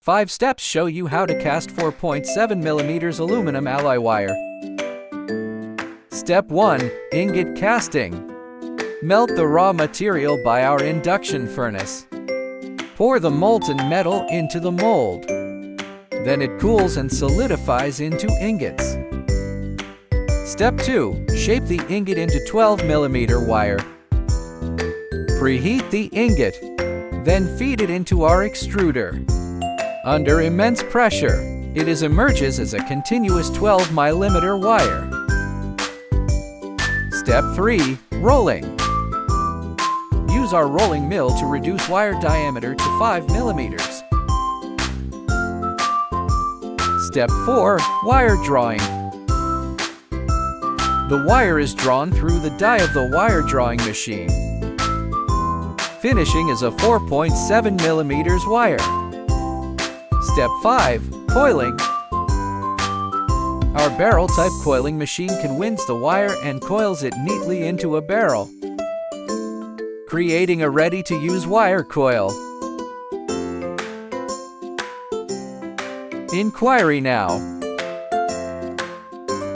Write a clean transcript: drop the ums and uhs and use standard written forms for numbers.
5 steps show you how to cast 4.7mm aluminum alloy wire. Step 1. Ingot casting. Melt the raw material by our induction furnace. Pour the molten metal into the mold. Then it cools and solidifies into ingots. Step 2. Shape the ingot into 12mm wire. Preheat the ingot. Then feed it into our extruder. Under immense pressure, it emerges as a continuous 12mm wire. Step 3. Rolling. Use our rolling mill to reduce wire diameter to 5mm. Step 4. Wire drawing. The wire is drawn through the die of the wire drawing machine. Finishing is a 4.7mm wire. Step 5. Coiling. Our barrel-type coiling machine conwinds the wire and coils it neatly into a barrel, creating a ready-to-use wire coil. Inquiry now.